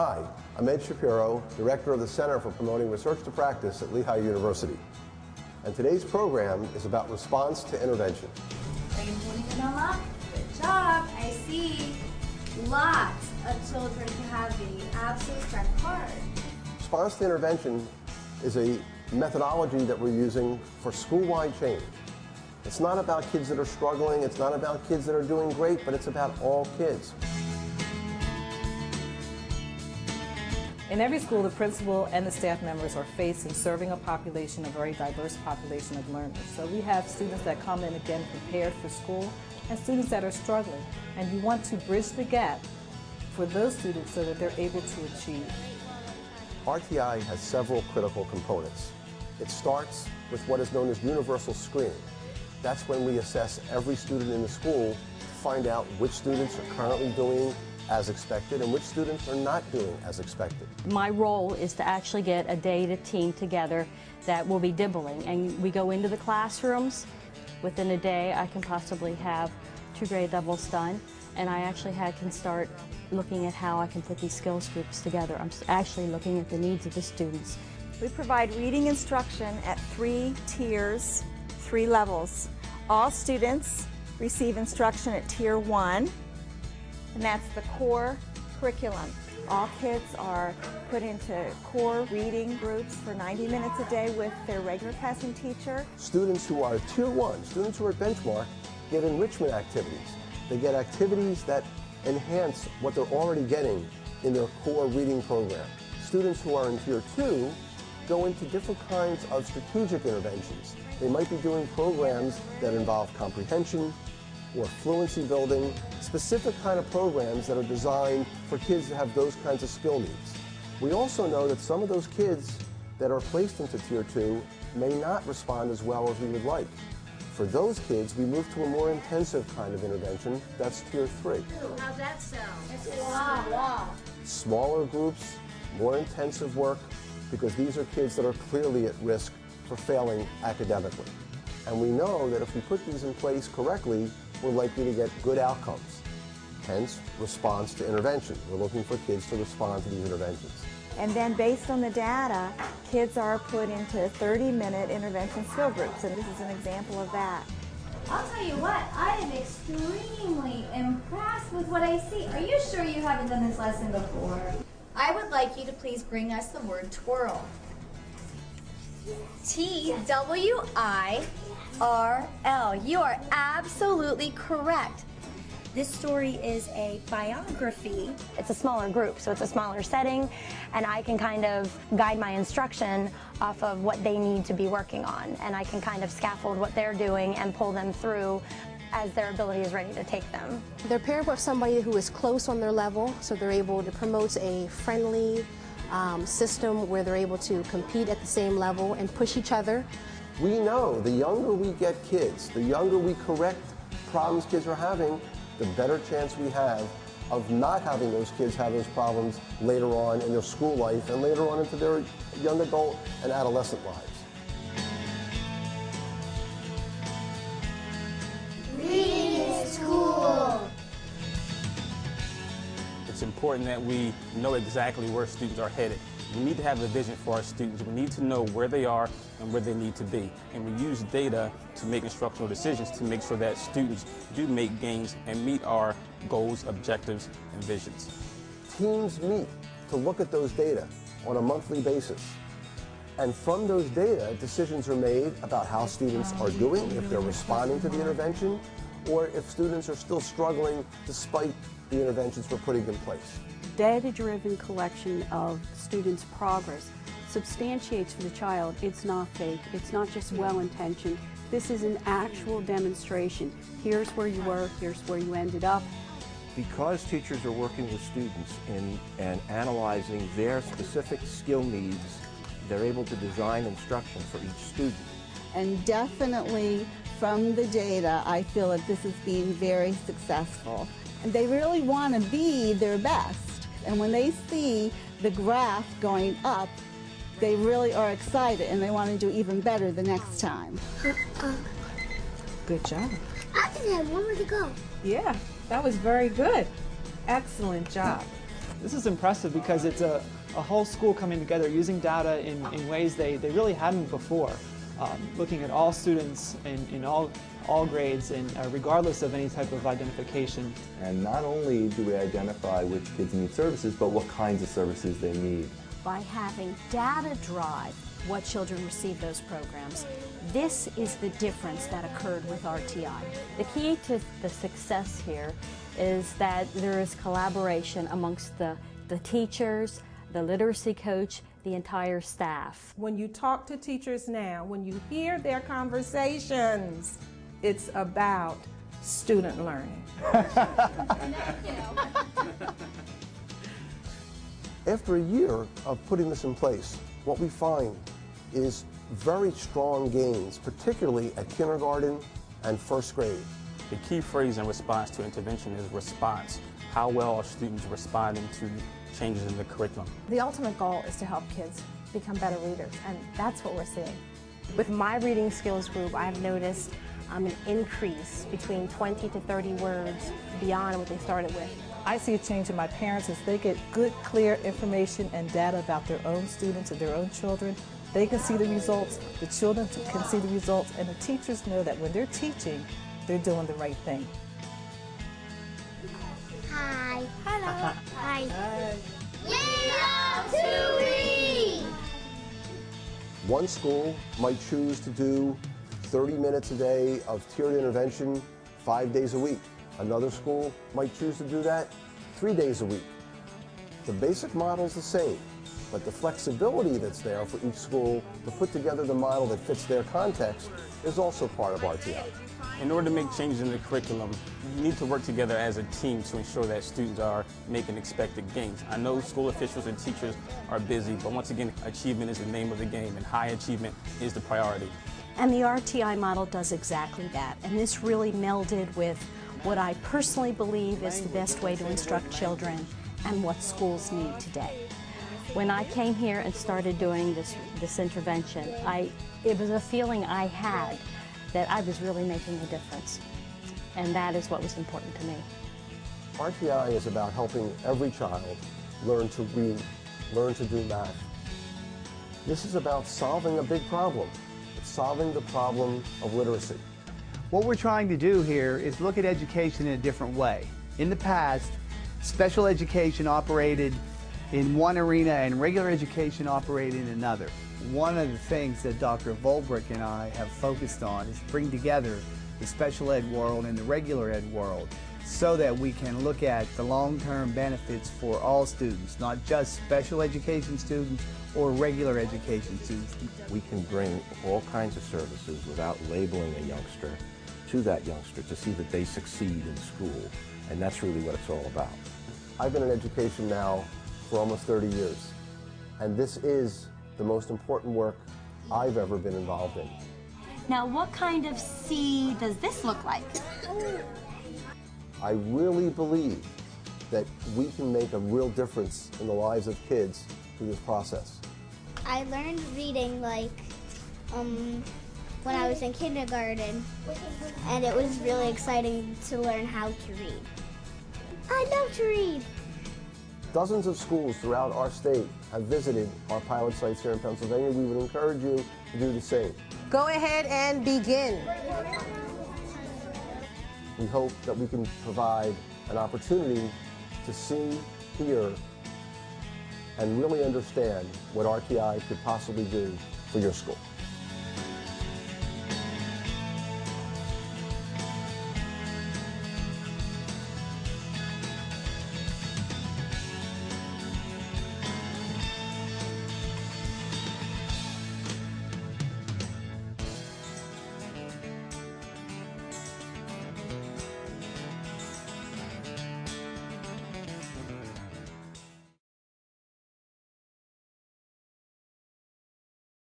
Hi, I'm Ed Shapiro, Director of the Center for Promoting Research to Practice at Lehigh University. And today's program is about response to intervention. Are you holding it all up? Good job. I see lots of children who have the absolute strength card. Response to intervention is a methodology that we're using for school-wide change. It's not about kids that are struggling, it's not about kids that are doing great, but it's about all kids. In every school, the principal and the staff members are faced in serving a population, a very diverse population of learners. So we have students that come in, again, prepared for school, and students that are struggling. And you want to bridge the gap for those students so that they're able to achieve. RTI has several critical components. It starts with what is known as universal screening. That's when we assess every student in the school to find out which students are currently doing as expected and which students are not doing as expected. My role is to actually get a data team together that will be dibbling, and we go into the classrooms. Within a day I can possibly have 2 grade levels done, and I actually can start looking at how I can put these skills groups together. I'm actually looking at the needs of the students. We provide reading instruction at 3 tiers, 3 levels. All students receive instruction at Tier 1, and that's the core curriculum. All kids are put into core reading groups for 90 minutes a day with their regular classroom teacher. Students who are Tier 1, students who are at benchmark, get enrichment activities. They get activities that enhance what they're already getting in their core reading program. Students who are in Tier 2 go into different kinds of strategic interventions. They might be doing programs that involve comprehension or fluency building, specific kind of programs that are designed for kids that have those kinds of skill needs. We also know that some of those kids that are placed into Tier 2 may not respond as well as we would like. For those kids, we move to a more intensive kind of intervention. That's Tier 3. How's that sound? Wow. Smaller groups, more intensive work, because these are kids that are clearly at risk for failing academically. And we know that if we put these in place correctly, we're likely to get good outcomes. Hence, response to intervention. We're looking for kids to respond to these interventions. And then based on the data, kids are put into 30-minute intervention skill groups, and this is an example of that. I'll tell you what, I am extremely impressed with what I see. Are you sure you haven't done this lesson before? I would like you to please bring us the word twirl. T-W-I-R-L. You are absolutely correct. This story is a biography. It's a smaller group, so it's a smaller setting, and I can kind of guide my instruction off of what they need to be working on, and I can kind of scaffold what they're doing and pull them through as their ability is ready to take them. They're paired with somebody who is close on their level, so they're able to promote a friendly system where they're able to compete at the same level and push each other. We know the younger we get kids, the younger we correct problems kids are having, the better chance we have of not having those kids have those problems later on in their school life and later on into their young adult and adolescent lives. Reading in school. It's important that we know exactly where students are headed. We need to have a vision for our students. We need to know where they are and where they need to be. And we use data to make instructional decisions to make sure that students do make gains and meet our goals, objectives, and visions. Teams meet to look at those data on a monthly basis. And from those data, decisions are made about how students are doing, if they're responding to the intervention, or if students are still struggling despite the interventions we're putting in place. Data-driven collection of students' progress substantiates for the child it's not fake, it's not just well-intentioned. This is an actual demonstration. Here's where you were, here's where you ended up. Because teachers are working with students and analyzing their specific skill needs, they're able to design instruction for each student. And definitely from the data, I feel that this is being very successful. And they really want to be their best. And when they see the graph going up, they really are excited and they want to do even better the next time. Good job. I think I have one more to go. Yeah, that was very good. Excellent job. This is impressive because it's a whole school coming together using data in ways they really hadn't before, looking at all students in all grades and regardless of any type of identification. And not only do we identify which kids need services, but what kinds of services they need. By having data drive what children receive those programs, this is the difference that occurred with RTI. The key to the success here is that there is collaboration amongst the teachers, the literacy coach, the entire staff. When you talk to teachers now, when you hear their conversations, it's about student learning. After a year of putting this in place, what we find is very strong gains, particularly at kindergarten and first grade. The key phrase in response to intervention is response. How well are students responding to changes in the curriculum? The ultimate goal is to help kids become better readers, and that's what we're seeing. With my reading skills group, I've noticed an increase between 20 to 30 words beyond what they started with. I see a change in my parents as they get good, clear information and data about their own students and their own children. They can see the results, the children can see the results, and the teachers know that when they're teaching, they're doing the right thing. Hi. Hello. Hi. Hi. We love to read! One school might choose to do 30 minutes a day of tiered intervention 5 days a week. Another school might choose to do that 3 days a week. The basic model is the same, but the flexibility that's there for each school to put together the model that fits their context is also part of RTI. In order to make changes in the curriculum, you need to work together as a team to ensure that students are making expected gains. I know school officials and teachers are busy, but once again, achievement is the name of the game, and high achievement is the priority. And the RTI model does exactly that, and this really melded with what I personally believe is the best way to instruct children and what schools need today. When I came here and started doing this intervention, it was a feeling I had that I was really making a difference, and that is what was important to me. RTI is about helping every child learn to read, learn to do math. This is about solving a big problem. It's solving the problem of literacy. What we're trying to do here is look at education in a different way. In the past, special education operated in one arena and regular education operated in another. One of the things that Dr. Volbrick and I have focused on is bring together the special ed world and the regular ed world so that we can look at the long-term benefits for all students, not just special education students or regular education students. We can bring all kinds of services without labeling a youngster to that youngster to see that they succeed in school, and that's really what it's all about. I've been in education now for almost 30 years, and this is the most important work I've ever been involved in. Now, what kind of C does this look like? I really believe that we can make a real difference in the lives of kids through this process. I learned reading when I was in kindergarten, and it was really exciting to learn how to read. I love to read. Dozens of schools throughout our state have visited our pilot sites here in Pennsylvania. We would encourage you to do the same. Go ahead and begin. We hope that we can provide an opportunity to see, hear, and really understand what RTI could possibly do for your school.